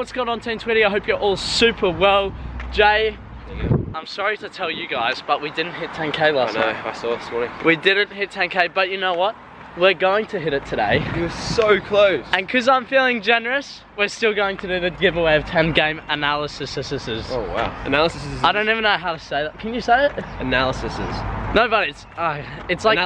what's going on Team Twitty? I hope you're all super well. Jay, I'm sorry to tell you guys, but we didn't hit 10k last night. I saw this morning. We didn't hit 10k, but you know what? We're going to hit it today. You were so close. And because I'm feeling generous, we're still going to do the giveaway of 10 game analysis. Oh wow. Analysis is... I don't even know how to say that. Can you say it? Analysis is... No, but it's like...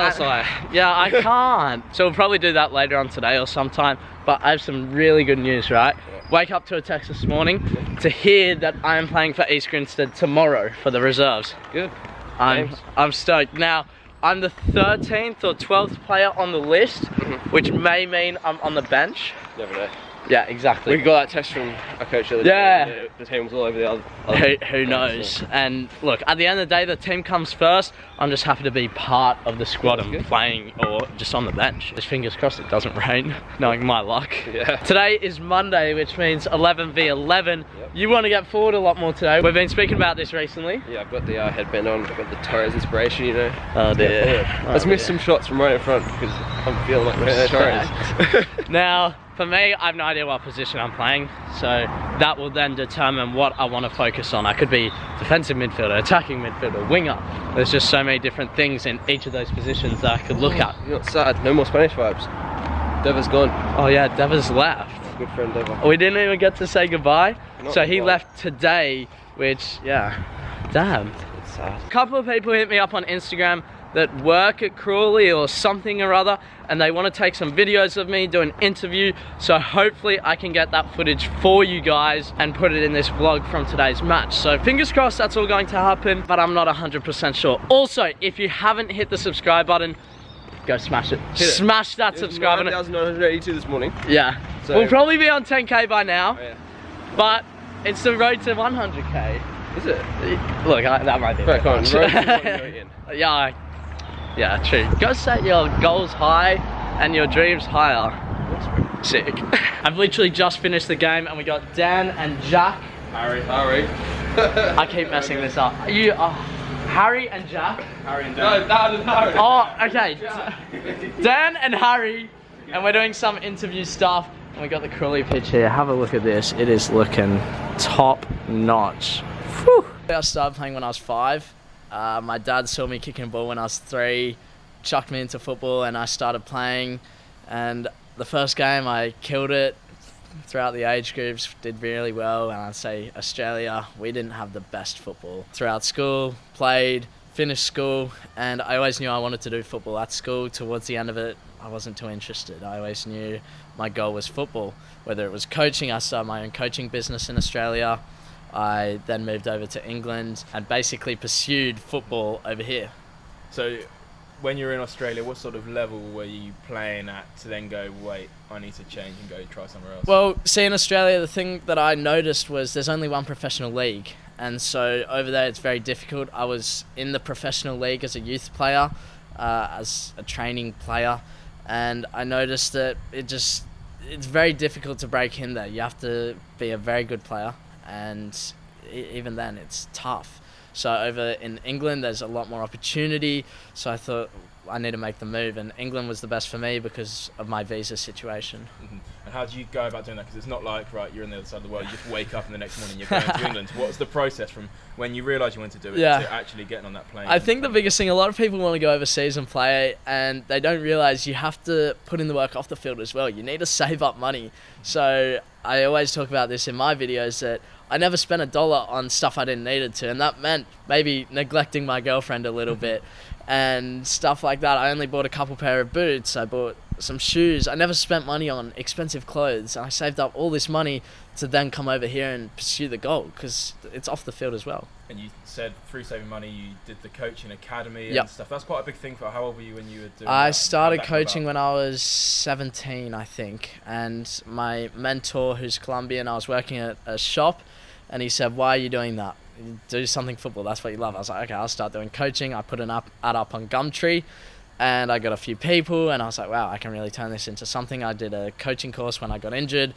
Yeah, I can't. So we'll probably do that later on today or sometime. But I have some really good news, right? Yeah. Wake up to a text this morning to hear that I am playing for East Grinstead tomorrow for the reserves. Good. I'm stoked. Now, I'm the 13th or 12th player on the list, which may mean I'm on the bench. Never know. Yeah, exactly. We got that test from a coach the other day. The team was all over the other who knows? So. And look, at the end of the day, the team comes first. I'm just happy to be part of the squad and playing or just on the bench. Just fingers crossed it doesn't rain, knowing my luck. Yeah. Today is Monday, which means 11v11. Yep. You want to get forward a lot more today. We've been speaking about this recently. Yeah, I've got the headband on. I've got the Torres inspiration, you know. Oh dear. Let's miss some shots from right in front because I'm feeling like Torres. Now, for me, I have no idea what position I'm playing, so that will then determine what I want to focus on. I could be defensive midfielder, attacking midfielder, winger. There's just so many different things in each of those positions that I could look at. You're not sad, no more Spanish vibes. Deva's gone. Oh yeah, Deva's left. Good friend Deva. We didn't even get to say goodbye. So he goodbye. left today, which, yeah, damn. It's sad. A couple of people hit me up on Instagram that work at Crawley or something or other, and they want to take some videos of me, do an interview, so hopefully I can get that footage for you guys and put it in this vlog from today's match. So fingers crossed that's all going to happen, but I'm not 100% sure. Also, if you haven't hit the subscribe button, go smash it. Smash that subscribe button. 9,982 this morning. Yeah. So we'll probably be on 10k by now, oh, yeah. But it's the road to 100k. Is it? Look, that might be right, road to 100 Yeah, true. Go set your goals high and your dreams higher. Sick. I've literally just finished the game and we got Dan and Jack. Harry. I keep messing this up. You are Harry and Jack? Harry and Dan. No, Dan and Harry. Oh, okay. Dan and Harry, and we're doing some interview stuff. And we got the Crawley pitch here. Have a look at this. It is looking top notch. Whew. I started playing when I was 5. My dad saw me kicking a ball when I was 3, chucked me into football and I started playing, and the first game I killed it. Throughout the age groups, did really well, and I'd say Australia, we didn't have the best football. Throughout school, played, finished school, and I always knew I wanted to do football at school. Towards the end of it, I wasn't too interested. I always knew my goal was football. Whether it was coaching, I started my own coaching business in Australia. I then moved over to England and basically pursued football over here. So when you were in Australia, what sort of level were you playing at to then go, wait, I need to change and go try somewhere else? Well, see, in Australia, the thing that I noticed was there's only one professional league. And so over there, it's very difficult. I was in the professional league as a youth player, as a training player. And I noticed that it's very difficult to break in there. You have to be a very good player. And even then it's tough. So over in England there's a lot more opportunity, so I thought I need to make the move, and England was the best for me because of my visa situation. And how do you go about doing that? Because it's not like, right, you're on the other side of the world, you just wake up and the next morning you're going to England. What's the process from when you realise you want to do it to actually getting on that plane? I think the biggest thing, a lot of people want to go overseas and play, and they don't realise you have to put in the work off the field as well. You need to save up money. So I always talk about this in my videos, that I never spent $1 on stuff I didn't need to, and that meant maybe neglecting my girlfriend a little bit and stuff like that. I only bought a couple pair of boots, I bought some shoes. I never spent money on expensive clothes. I saved up all this money to then come over here and pursue the goal, because it's off the field as well. And you said through saving money you did the coaching academy and stuff. That's quite a big thing. For how old were you when you were doing I that? started coaching when I was 17, I think, and my mentor, who's Colombian, I was working at a shop, and he said, why are you doing that? You do something football, that's what you love. I was like, okay, I'll start doing coaching. I put an ad up on Gumtree, and I got a few people, and I was like, wow, I can really turn this into something. I did a coaching course when I got injured,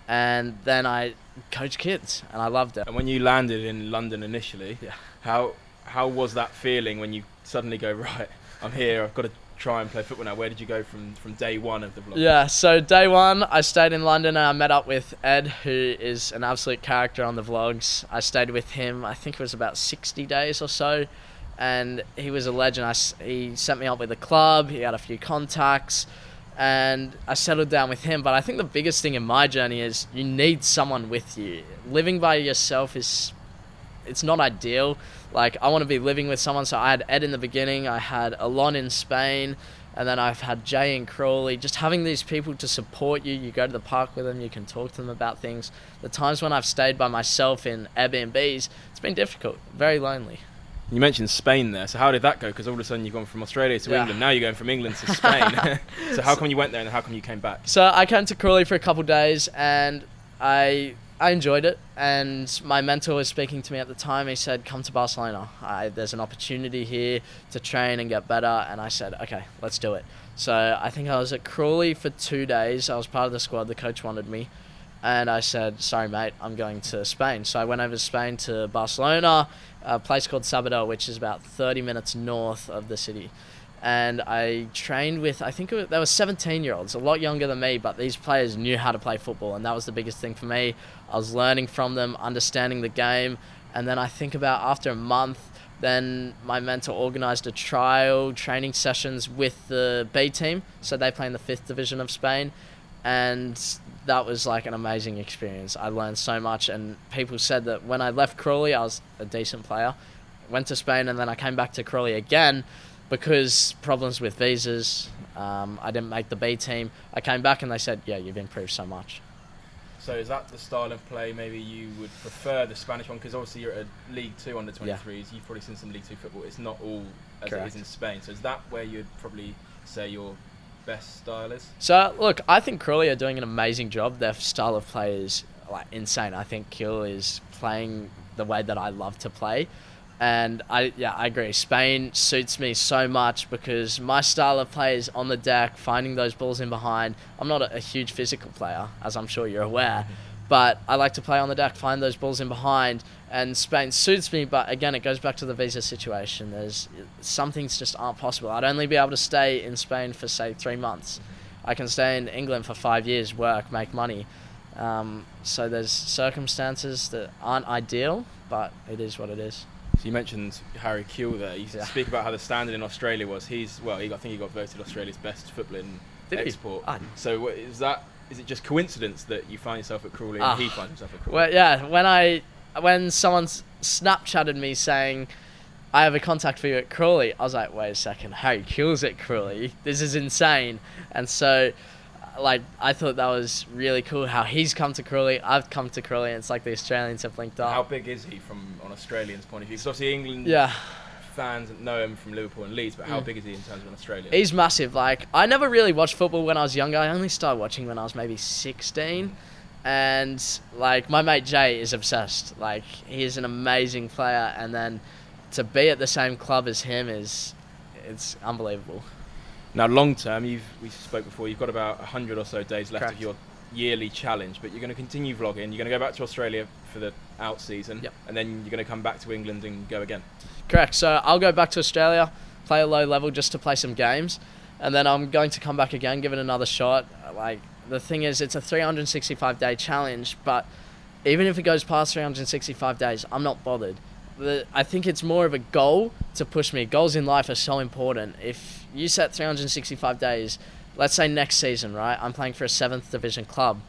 and then I coached kids, and I loved it. And when you landed in London initially, how was that feeling when you suddenly go, right, I'm here, I've got to try and play football now? Where did you go from day one of the vlog? Yeah, so day one, I stayed in London and I met up with Ed, who is an absolute character on the vlogs. I stayed with him, I think it was about 60 days or so, and he was a legend. He set me up with a club, he had a few contacts, and I settled down with him. But I think the biggest thing in my journey is you need someone with you. Living by yourself it's not ideal. Like, I want to be living with someone, so I had Ed in the beginning, I had Alon in Spain, and then I've had Jay in Crawley. Just having these people to support you, you go to the park with them, you can talk to them about things. The times when I've stayed by myself in Airbnbs, it's been difficult, very lonely. You mentioned Spain there, so how did that go? Because all of a sudden you've gone from Australia to England, now you're going from England to Spain. So how come you went there and how come you came back? So I came to Crawley for a couple of days and I enjoyed it, and my mentor was speaking to me at the time. He said, come to Barcelona. There's an opportunity here to train and get better. And I said, okay, let's do it. So I think I was at Crawley for 2 days. I was part of the squad. The coach wanted me. And I said, sorry, mate, I'm going to Spain. So I went over to Spain to Barcelona, a place called Sabadell, which is about 30 minutes north of the city. And I trained with, I think they were 17-year-olds, a lot younger than me, but these players knew how to play football, and that was the biggest thing for me. I was learning from them, understanding the game, and then I think about after a month, then my mentor organised a trial training sessions with the B team, so they play in the 5th division of Spain, and that was like an amazing experience. I learned so much, and people said that when I left Crawley, I was a decent player, went to Spain, and then I came back to Crawley again, because problems with visas, I didn't make the B team. I came back and they said, yeah, you've improved so much. So is that the style of play maybe you would prefer, the Spanish one? Because obviously you're at League 2 under 23s. Yeah. You've probably seen some League 2 football. It's not all as Correct. It is in Spain. So is that where you'd probably say your best style is? So look, I think Crawley are doing an amazing job. Their style of play is like insane. I think Kiel is playing the way that I love to play. And I agree. Spain suits me so much because my style of play is on the deck, finding those balls in behind. I'm not a huge physical player, as I'm sure you're aware, but I like to play on the deck, find those balls in behind, and Spain suits me. But again, it goes back to the visa situation. There's some things just aren't possible. I'd only be able to stay in Spain for, say, 3 months. I can stay in England for 5 years, work, make money. So there's circumstances that aren't ideal, but it is what it is. So you mentioned Harry Kewell there. You speak about how the standard in Australia was. I think he got voted Australia's best footballing export. So is it just coincidence that you find yourself at Crawley and he finds himself at Crawley? Well, yeah. When someone Snapchatted me saying, I have a contact for you at Crawley, I was like, wait a second, Harry Kewell's at Crawley. This is insane. And so, I thought that was really cool how he's come to Crawley, I've come to Crawley, and it's like the Australians have linked up. How big is he from an Australian's point of view? Because obviously England fans know him from Liverpool and Leeds, but how big is he in terms of an Australian? He's massive. I never really watched football when I was younger. I only started watching when I was maybe 16. And my mate Jay is obsessed. He is an amazing player, and then to be at the same club as him it's unbelievable. Now, long term, we spoke before, you've got about 100 or so days left Correct. of your yearly challenge, but you're going to continue vlogging, you're going to go back to Australia for the out season, and then you're going to come back to England and go again. Correct. So I'll go back to Australia, play a low level just to play some games, and then I'm going to come back again, give it another shot. The thing is, it's a 365-day challenge, but even if it goes past 365 days, I'm not bothered. I think it's more of a goal to push me. Goals in life are so important. If you set 365 days, let's say next season, right? I'm playing for a 7th division club.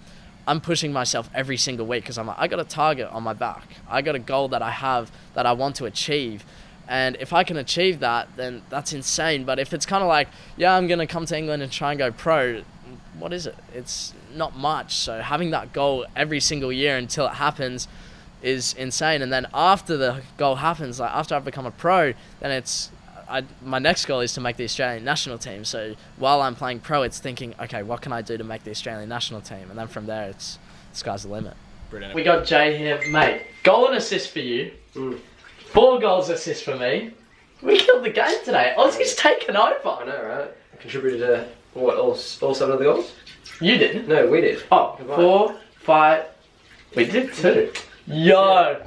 I'm pushing myself every single week because I got a target on my back. I got a goal that I have that I want to achieve. And if I can achieve that, then that's insane. But if it's kind of I'm going to come to England and try and go pro, what is it? It's not much. So having that goal every single year until it happens is insane. And then after the goal happens, after I've become a pro, then my next goal is to make the Australian national team. So while I'm playing pro, it's thinking, okay, what can I do to make the Australian national team? And then from there, it's sky's the limit. Brilliant. We got Jay here, mate. Goal and assist for you. 4 goals, assist for me. We killed the game today. Aussie's taken over. I know, right? I contributed to all 7 of the goals. You didn't? No, we did. Oh, 4, 5. We did 2. Yo.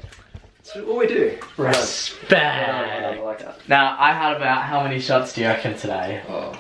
That's what we do. Respect. I like that. Now, I had about how many shots do you reckon today? Oh,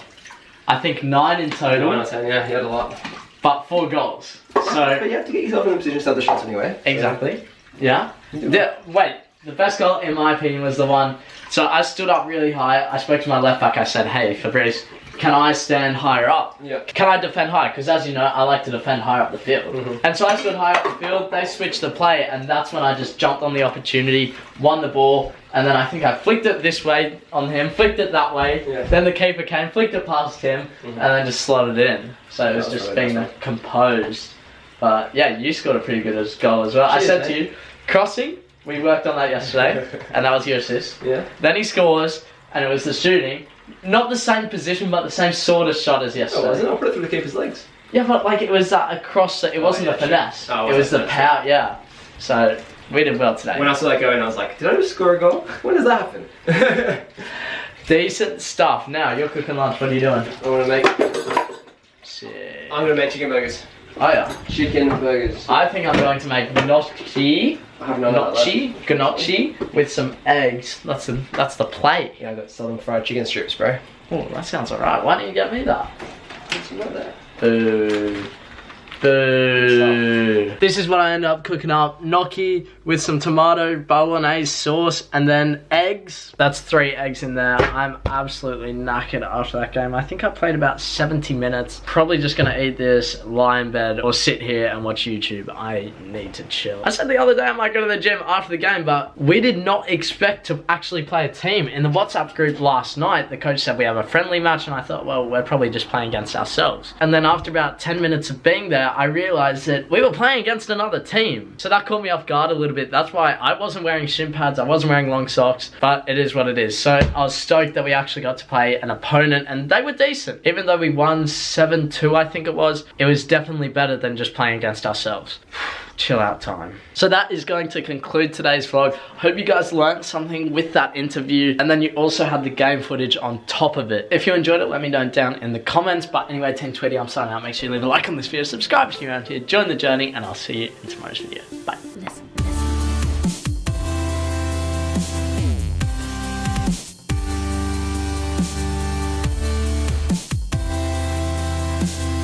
I think 9 in total. 9 or 10, yeah, he had a lot. But 4 goals. So But you have to get yourself in a position to start the shots anyway. exactly. Yeah. Wait, the best goal in my opinion was the one. So I stood up really high. I spoke to my left back. I said, "Hey, Fabrice, can I stand higher up? Yeah. Can I defend high? Because as you know, I like to defend higher up the field." And so I stood higher up the field. They switched the play, and that's when I just jumped on the opportunity, won the ball, and then I think I flicked it this way on him, flicked it that way. Yeah. Then the keeper came, flicked it past him, and then just slotted it in. So it was just really being composed. But yeah, you scored a pretty good goal as well. Cheers, I said mate. to you, crossing. We worked on that yesterday, and that was your assist. Yeah. Then he scores, and it was the shooting. Not the same position, but the same sort of shot as yesterday. Oh, wasn't it? I'll put it through the keeper's legs. Yeah, but like it was that across. It wasn't a finesse. Oh, it was the power. Yeah. So we did well today. When I saw that going, I was like, did I just score a goal? When does that happen? Decent stuff. Now you're cooking lunch. What are you doing? I want to make. Shit. I'm gonna make chicken burgers. Oh yeah. Chicken burgers. I think I'm going to make gnocchi. I have no idea. Gnocchi with some eggs. That's the plate. Yeah, I got southern fried chicken strips, bro. Oh, that sounds alright. Why didn't you get me that? What's not there? Boo. Boo. This is what I end up cooking up. Gnocchi with some tomato bolognese sauce and then eggs. That's 3 eggs in there. I'm absolutely knackered after that game. I think I played about 70 minutes. Probably just gonna eat this, lie in bed, or sit here and watch YouTube. I need to chill. I said the other day I might go to the gym after the game, but we did not expect to actually play a team. In the WhatsApp group last night, the coach said we have a friendly match, and I thought, well, we're probably just playing against ourselves. And then after about 10 minutes of being there, I realized that we were playing against another team. So that caught me off guard a little bit. That's why I wasn't wearing shin pads, I wasn't wearing long socks, but it is what it is. So I was stoked that we actually got to play an opponent, and they were decent. Even though we won 7-2, I think it was definitely better than just playing against ourselves. Chill out time. So that is going to conclude today's vlog. Hope you guys learned something with that interview, and then you also had the game footage on top of it. If you enjoyed it, let me know down in the comments. But anyway, Team Tweety, I'm signing out. Make sure you leave a like on this video, subscribe if you're around here, join the journey, and I'll see you in tomorrow's video. Bye. Listen.